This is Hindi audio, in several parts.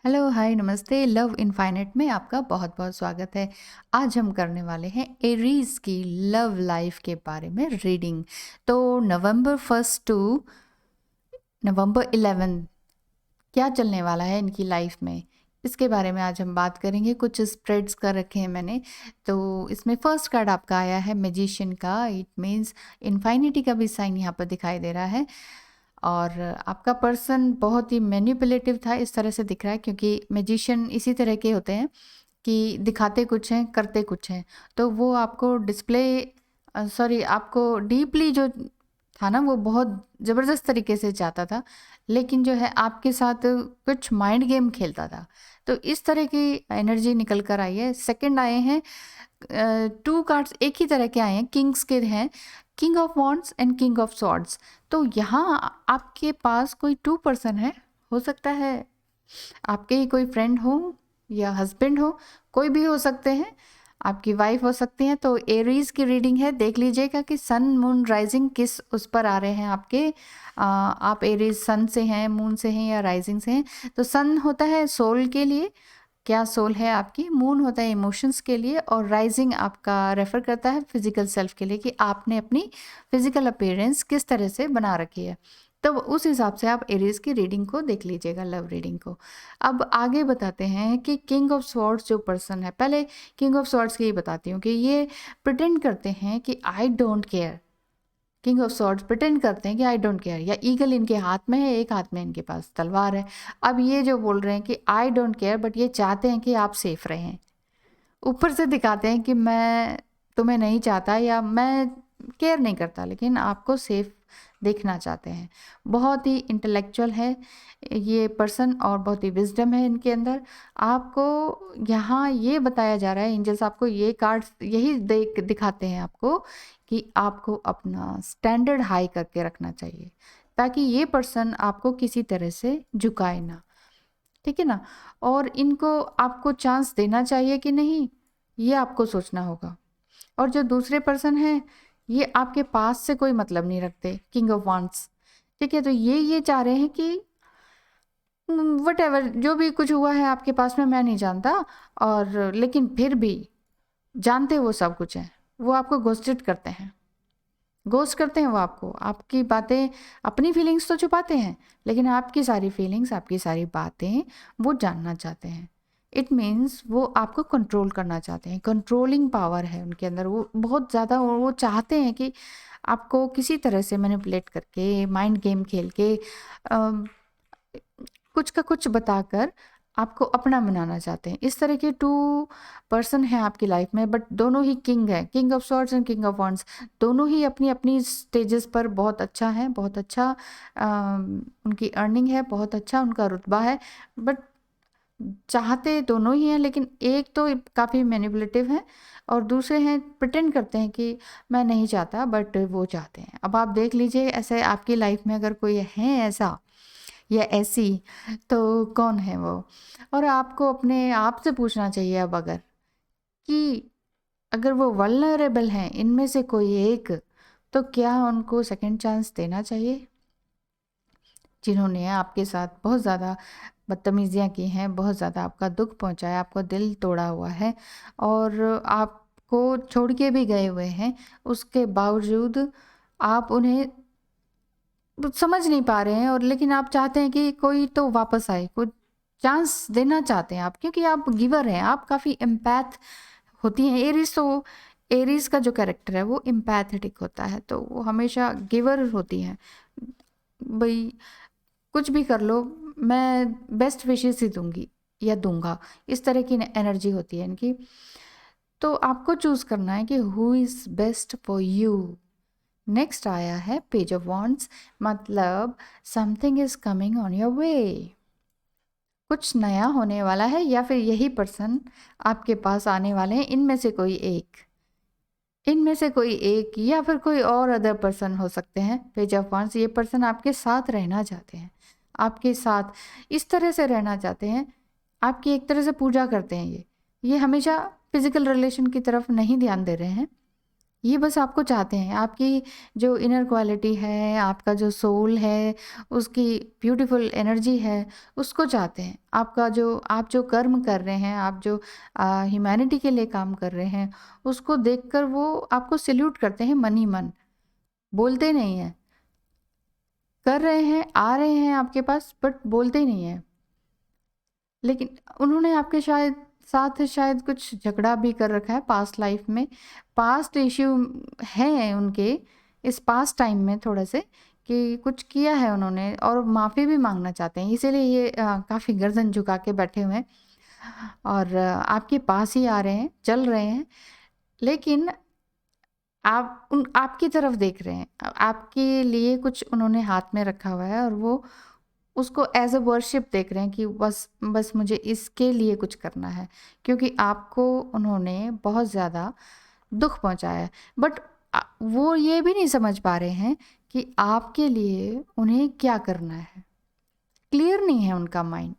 हेलो, हाय, नमस्ते। लव इनफाइनाइट में आपका बहुत बहुत स्वागत है। आज हम करने वाले हैं एरीज की लव लाइफ के बारे में रीडिंग। तो नवंबर 1 टू नवंबर 11 क्या चलने वाला है इनकी लाइफ में, इसके बारे में आज हम बात करेंगे। कुछ स्प्रेड्स कर रखे हैं मैंने। तो इसमें फर्स्ट कार्ड आपका आया है मैजिशियन का। इट मीन्स इनफाइनिटी का भी साइन यहाँ पर दिखाई दे रहा है। और आपका पर्सन बहुत ही मैनिपुलेटिव था, इस तरह से दिख रहा है, क्योंकि मैजिशियन इसी तरह के होते हैं कि दिखाते कुछ हैं करते कुछ हैं। तो वो आपको आपको डीपली जो था ना, वो बहुत ज़बरदस्त तरीके से चाहता था, लेकिन जो है आपके साथ कुछ माइंड गेम खेलता था। तो इस तरह की एनर्जी निकल कर आई है। सेकंड आए हैं टू कार्ड्स एक ही तरह के आए हैं, किंग्स के हैं, king of wands and king of swords. तो यहाँ आपके पास कोई टू पर्सन है, हो सकता है आपके ही कोई फ्रेंड हो या हस्बैंड हो, कोई भी हो सकते हैं, आपकी वाइफ हो सकती हैं। तो एरीज की रीडिंग है, देख लीजिएगा कि सन मून राइजिंग किस उस पर आ रहे हैं आपके। आप एरीज सन से हैं, मून से हैं या राइजिंग से हैं। तो सन होता है सोल के लिए, क्या सोल है आपकी। मून होता है इमोशंस के लिए, और राइजिंग आपका रेफर करता है फिजिकल सेल्फ के लिए, कि आपने अपनी फिजिकल अपीयरेंस किस तरह से बना रखी है। तो उस हिसाब से आप एरीज की रीडिंग को देख लीजिएगा, लव रीडिंग को। अब आगे बताते हैं कि किंग ऑफ स्वॉर्ड्स जो पर्सन है, पहले किंग ऑफ स्वॉर्ड्स की ही बताती हूँ कि ये प्रिटेंड करते हैं कि I don't care. King of swords pretend करते हैं कि आई डोंट केयर, या ईगल इनके हाथ में है, एक हाथ में इनके पास तलवार है। अब ये जो बोल रहे हैं कि आई डोंट केयर, बट ये चाहते हैं कि आप सेफ रहें। ऊपर से दिखाते हैं कि मैं तुम्हें नहीं चाहता या मैं केयर नहीं करता, लेकिन आपको सेफ देखना चाहते हैं। बहुत ही इंटेलेक्चुअल है ये पर्सन, और बहुत ही विजडम है इनके अंदर। आपको यहाँ ये बताया जा रहा है, एंजल्स आपको ये कार्ड्स यही दिखाते हैं आपको, कि आपको अपना स्टैंडर्ड हाई करके रखना चाहिए, ताकि ये पर्सन आपको किसी तरह से झुकाए ना। ठीक है ना। और इनको आपको चांस देना चाहिए कि नहीं, ये आपको सोचना होगा। और जो दूसरे पर्सन हैं, ये आपके पास से कोई मतलब नहीं रखते, किंग ऑफ वांड्स। ठीक है। तो ये चाह रहे हैं कि वट एवर जो भी कुछ हुआ है आपके पास में, मैं नहीं जानता, और लेकिन फिर भी जानते वो सब कुछ है। वो आपको घोस्टेड करते हैं, घोस्ट करते हैं वो आपको, आपकी बातें, अपनी फीलिंग्स तो छुपाते हैं, लेकिन आपकी सारी फीलिंग्स, आपकी सारी बातें वो जानना चाहते हैं। इट मीन्स वो आपको कंट्रोल करना चाहते हैं, कंट्रोलिंग पावर है उनके अंदर। वो बहुत ज़्यादा वो चाहते हैं कि आपको किसी तरह से मैनिपुलेट करके, माइंड गेम खेल के, कुछ का कुछ बताकर आपको अपना बनाना चाहते हैं। इस तरह के टू पर्सन हैं आपकी लाइफ में, बट दोनों ही किंग है, king of swords and king of wands. दोनों ही अपनी अपनी स्टेजेस पर बहुत अच्छा है, बहुत अच्छा उनकी अर्निंग है, बहुत अच्छा उनका रुतबा है। बट चाहते दोनों ही हैं, लेकिन एक तो काफ़ी मैनिपुलेटिव है, और दूसरे हैं प्रिटेंड करते हैं कि मैं नहीं चाहता, बट वो चाहते हैं। अब आप देख लीजिए, ऐसे आपकी लाइफ में अगर कोई है ऐसा या ऐसी, तो कौन है वो। और आपको अपने आप से पूछना चाहिए अब, कि अगर वो वल्नरेबल हैं इनमें से कोई एक, तो क्या उनको सेकंड चांस देना चाहिए, जिन्होंने आपके साथ बहुत ज़्यादा बदतमीजियाँ की हैं, बहुत ज़्यादा आपका दुख पहुंचाया, आपको दिल तोड़ा हुआ है, और आपको छोड़ के भी गए हुए हैं। उसके बावजूद आप उन्हें समझ नहीं पा रहे हैं, और लेकिन आप चाहते हैं कि कोई तो वापस आए, कोई चांस देना चाहते हैं आप, क्योंकि आप गिवर हैं, आप काफ़ी एम्पैथ होती हैं। एरीज तो, एरीज का जो कैरेक्टर है वो एम्पैथेटिक होता है, तो वो हमेशा गिवर होती हैं। भाई कुछ भी कर लो, मैं बेस्ट विशेस ही दूंगी या दूंगा, इस तरह की एनर्जी होती है इनकी। तो आपको चूज करना है कि who is best for you. Next आया है पेज ऑफ वॉन्ड्स, मतलब something is coming on your way. कुछ नया होने वाला है, या फिर यही पर्सन आपके पास आने वाले हैं। इनमें से कोई एक, इनमें से कोई एक, या फिर कोई और अदर पर्सन हो सकते हैं। पेज ऑफ वॉन्ड्स, ये पर्सन आपके साथ रहना चाहते हैं, आपके साथ इस तरह से रहना चाहते हैं, आपकी एक तरह से पूजा करते हैं। ये हमेशा फिजिकल रिलेशन की तरफ नहीं ध्यान दे रहे हैं, ये बस आपको चाहते हैं, आपकी जो इनर क्वालिटी है, आपका जो सोल है, उसकी ब्यूटीफुल एनर्जी है, उसको चाहते हैं। आपका जो आप जो कर्म कर रहे हैं, आप जो ह्यूमैनिटी के लिए काम कर रहे हैं, उसको देखकर वो आपको सैल्यूट करते हैं मन ही मन, बोलते नहीं हैं। कर रहे हैं, आ रहे हैं आपके पास, बट बोलते नहीं हैं। लेकिन उन्होंने आपके शायद कुछ झगड़ा भी कर रखा है पास्ट लाइफ में, पास्ट इश्यू हैं उनके इस पास्ट टाइम में थोड़े से, कि कुछ किया है उन्होंने और माफ़ी भी मांगना चाहते हैं, इसीलिए ये काफ़ी गर्दन झुका के बैठे हुए हैं और आपके पास ही आ रहे हैं, चल रहे हैं। लेकिन आपकी तरफ देख रहे हैं, आपके लिए कुछ उन्होंने हाथ में रखा हुआ है और वो उसको एज़ अ वर्शिप देख रहे हैं कि बस बस मुझे इसके लिए कुछ करना है, क्योंकि आपको उन्होंने बहुत ज़्यादा दुख पहुंचाया है। बट वो ये भी नहीं समझ पा रहे हैं कि आपके लिए उन्हें क्या करना है। क्लियर नहीं है उनका माइंड,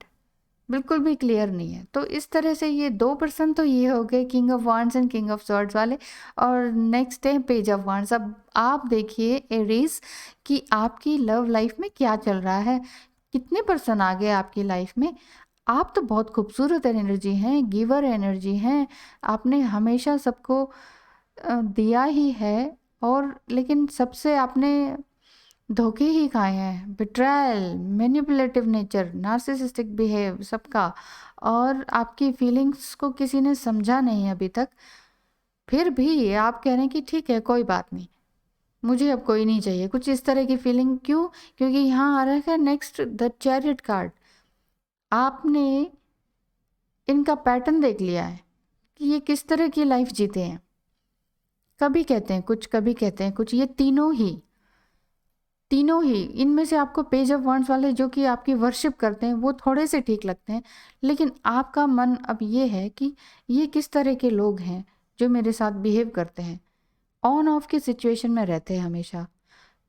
बिल्कुल भी क्लियर नहीं है। तो इस तरह से ये 2% तो ये हो गए king of wands and king of swords वाले। और नेक्स्ट है पेज ऑफ वांड्स। अब आप देखिए एरीज कि आपकी लव लाइफ में क्या चल रहा है, कितने पर्सन आ गए आपकी लाइफ में। आप तो बहुत खूबसूरत एनर्जी हैं, गिवर एनर्जी हैं, आपने हमेशा सबको दिया ही है। और लेकिन सबसे आपने धोखे ही खाए हैं, बिट्रायल, मैनिपुलेटिव नेचर, नार्सिसिस्टिक बिहेव सबका। और आपकी फीलिंग्स को किसी ने समझा नहीं अभी तक। फिर भी आप कह रहे हैं कि ठीक है कोई बात नहीं, मुझे अब कोई नहीं चाहिए, कुछ इस तरह की फीलिंग। क्यों? क्योंकि यहाँ आ रहा है नेक्स्ट द चैरियट कार्ड। आपने इनका पैटर्न देख लिया है कि ये किस तरह की लाइफ जीते हैं। कभी कहते हैं कुछ, कभी कहते हैं कुछ, ये तीनों ही इनमें से आपको पेज ऑफ वांड्स वाले जो कि आपकी वर्शिप करते हैं वो थोड़े से ठीक लगते हैं। लेकिन आपका मन अब ये है कि ये किस तरह के लोग हैं जो मेरे साथ बिहेव करते हैं, ऑन ऑफ की सिचुएशन में रहते हैं हमेशा।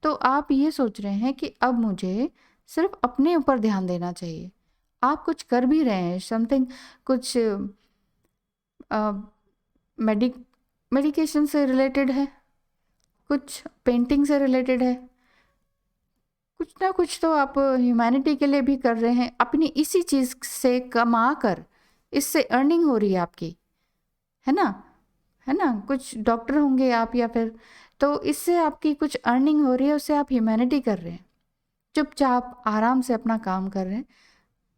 तो आप ये सोच रहे हैं कि अब मुझे सिर्फ अपने ऊपर ध्यान देना चाहिए। आप कुछ कर भी रहे हैं, समथिंग कुछ मेडिक मेडिकेशन से रिलेटेड है, कुछ पेंटिंग से रिलेटेड है, कुछ ना कुछ तो आप ह्यूमैनिटी के लिए भी कर रहे हैं। अपनी इसी चीज़ से कमा कर इससे अर्निंग हो रही है आपकी, है ना? है ना? कुछ डॉक्टर होंगे आप, या फिर तो इससे आपकी कुछ अर्निंग हो रही है, उससे आप ह्यूमैनिटी कर रहे हैं। चुपचाप आराम से अपना काम कर रहे हैं।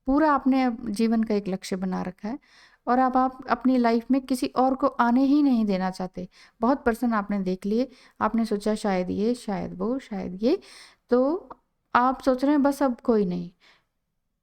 पूरा आपने जीवन का एक लक्ष्य बना रखा है और अब आप अपनी लाइफ में किसी और को आने ही नहीं देना चाहते। बहुत पर्सन आपने देख लिए, आपने सोचा शायद ये, शायद वो, शायद ये, तो आप सोच रहे हैं बस अब कोई नहीं।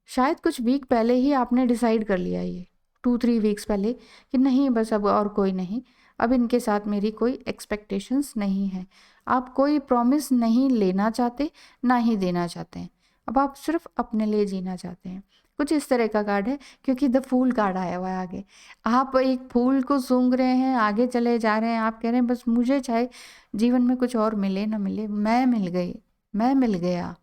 शायद कुछ वीक पहले ही आपने डिसाइड कर लिया, ये 2-3 वीक्स पहले, कि नहीं बस अब और कोई नहीं, अब इनके साथ मेरी कोई एक्सपेक्टेशंस नहीं है। आप कोई प्रॉमिस नहीं लेना चाहते, ना ही देना चाहते हैं। अब आप सिर्फ अपने लिए जीना चाहते हैं। कुछ इस तरह का कार्ड है, क्योंकि द फूल कार्ड आया हुआ है आगे। आप एक फूल को सूंघ रहे हैं, आगे चले जा रहे हैं। आप कह रहे हैं बस मुझे चाहे जीवन में कुछ और मिले ना मिले, मैं मिल गई, मैं मिल गया।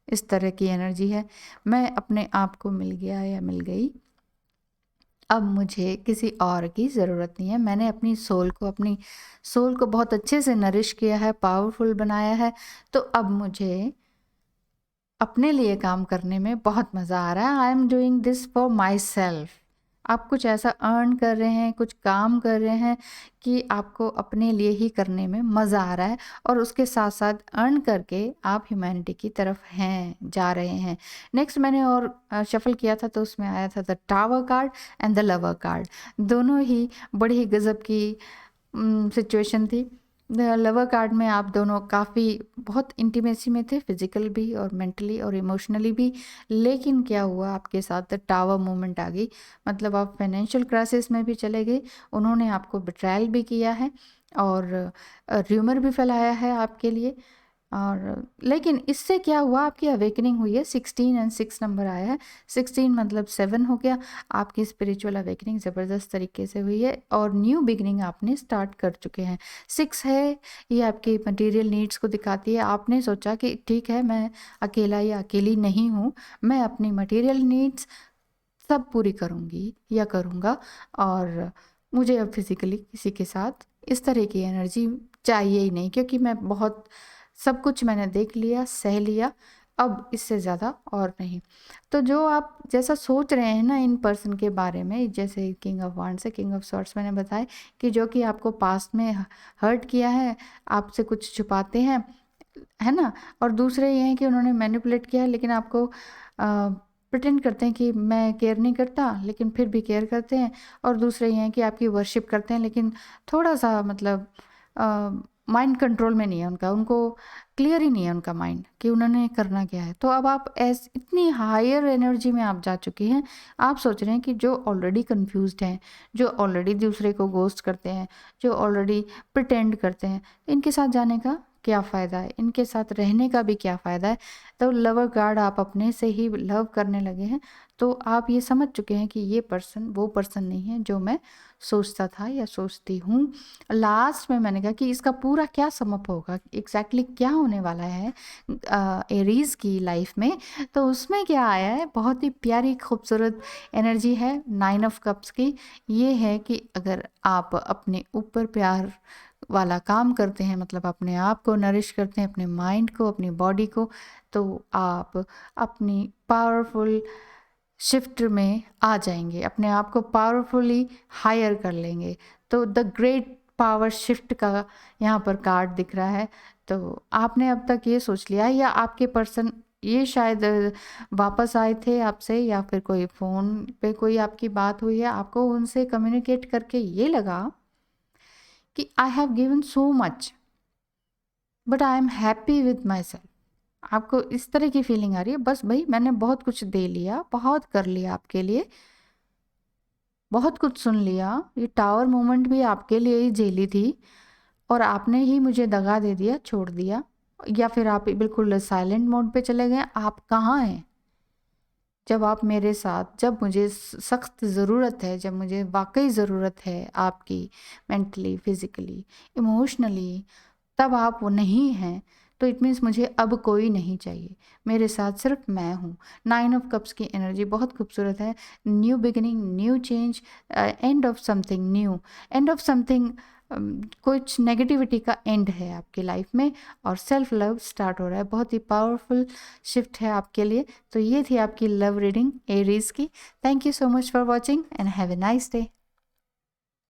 इस तरह की एनर्जी है, मैं अपने आप को मिल गया या मिल गई। अब मुझे किसी और की ज़रूरत नहीं है। मैंने अपनी सोल को बहुत अच्छे से नरिश किया है, पावरफुल बनाया है। तो अब मुझे अपने लिए काम करने में बहुत मज़ा आ रहा है। I am doing this for my self. आप कुछ ऐसा अर्न कर रहे हैं, कुछ काम कर रहे हैं कि आपको अपने लिए ही करने में मज़ा आ रहा है, और उसके साथ साथ अर्न करके आप ह्यूमैनिटी की तरफ जा रहे हैं। नेक्स्ट मैंने और शफल किया था तो उसमें आया था the tower card and the lover card. दोनों ही बड़ी ही गज़ब की सिचुएशन थी। लवर कार्ड में आप दोनों काफ़ी बहुत इंटीमेसी में थे, फिजिकल भी और मेंटली और इमोशनली भी। लेकिन क्या हुआ आपके साथ, द टावर मोमेंट आ गई। मतलब आप फाइनेंशियल क्राइसिस में भी चले गए, उन्होंने आपको बिट्रायल भी किया है और र्यूमर भी फैलाया है आपके लिए। और लेकिन इससे क्या हुआ, आपकी अवेकनिंग हुई है। 16 एंड 6 नंबर आया है। 16 मतलब 7 हो गया। आपकी स्पिरिचुअल अवेकनिंग ज़बरदस्त तरीके से हुई है और न्यू बिगनिंग आपने स्टार्ट कर चुके हैं। 6 है, ये आपकी मटेरियल नीड्स को दिखाती है। आपने सोचा कि ठीक है, मैं अकेला या अकेली नहीं हूँ, मैं अपनी मटेरियल नीड्स सब पूरी करूँगी या करूँगा, और मुझे अब फिज़िकली किसी के साथ इस तरह की एनर्जी चाहिए ही नहीं, क्योंकि मैं बहुत सब कुछ मैंने देख लिया, सह लिया, अब इससे ज़्यादा और नहीं। तो जो आप जैसा सोच रहे हैं ना इन पर्सन के बारे में, जैसे किंग ऑफ वांड्स है, किंग ऑफ सॉर्ड्स मैंने बताया कि जो कि आपको पास्ट में हर्ट किया है, आपसे कुछ छुपाते हैं, है ना। और दूसरे ये हैं कि उन्होंने मैनिपुलेट किया है, लेकिन आपको प्रिटेंड करते हैं कि मैं केयर नहीं करता, लेकिन फिर भी केयर करते हैं। और दूसरे ये हैं कि आपकी वर्शिप करते हैं, लेकिन थोड़ा सा मतलब माइंड कंट्रोल में नहीं है उनका, उनको क्लियर ही नहीं है उनका माइंड कि उन्होंने करना क्या है। तो अब आप ऐस इतनी हायर एनर्जी में आप जा चुकी हैं, आप सोच रहे हैं कि जो ऑलरेडी कंफ्यूज्ड हैं, जो ऑलरेडी दूसरे को गोस्ट करते हैं, जो ऑलरेडी प्रिटेंड करते हैं, इनके साथ जाने का क्या फ़ायदा है, इनके साथ रहने का भी क्या फ़ायदा है। तो लवर गार्ड आप अपने से ही लव करने लगे हैं, तो आप ये समझ चुके हैं कि ये पर्सन वो पर्सन नहीं है जो मैं सोचता था या सोचती हूँ। लास्ट में मैंने कहा कि इसका पूरा क्या समअप होगा, एग्जैक्टली क्या होने वाला है एरीज की लाइफ में। तो उसमें क्या आया है, बहुत ही प्यारी खूबसूरत एनर्जी है 9 ऑफ कप्स की। ये है कि अगर आप अपने ऊपर प्यार वाला काम करते हैं, मतलब अपने आप को नरिश करते हैं, अपने माइंड को, अपनी बॉडी को, तो आप अपनी पावरफुल शिफ्ट में आ जाएंगे, अपने आप को पावरफुली हायर कर लेंगे। तो द ग्रेट पावर शिफ्ट का यहाँ पर कार्ड दिख रहा है। तो आपने अब तक ये सोच लिया, या आपके पर्सन ये शायद वापस आए थे आपसे, या फिर कोई फ़ोन पे कोई आपकी बात हुई है, आपको उनसे कम्युनिकेट करके ये लगा कि I have given so much but I am happy with my self. आपको इस तरह की फीलिंग आ रही है, बस भाई मैंने बहुत कुछ दे लिया, बहुत कर लिया आपके लिए, बहुत कुछ सुन लिया, ये टावर मोमेंट भी आपके लिए ही झेली थी, और आपने ही मुझे दगा दे दिया, छोड़ दिया, या फिर आप बिल्कुल साइलेंट मोड पे चले गए। आप कहाँ हैं जब आप मेरे साथ, जब मुझे सख्त ज़रूरत है, जब मुझे वाकई ज़रूरत है आपकी, मेंटली, फिज़िकली, इमोशनली, तब आप वो नहीं हैं। तो इट मीन्स मुझे अब कोई नहीं चाहिए, मेरे साथ सिर्फ मैं हूँ। 9 ऑफ कप्स की एनर्जी बहुत खूबसूरत है। New beginning, new change, end of something new, end of something, कुछ नेगेटिविटी का एंड है आपकी लाइफ में, और सेल्फ लव स्टार्ट हो रहा है। बहुत ही पावरफुल शिफ्ट है आपके लिए। तो ये थी आपकी लव रीडिंग एरीज की। Thank you so much for watching and have a nice day.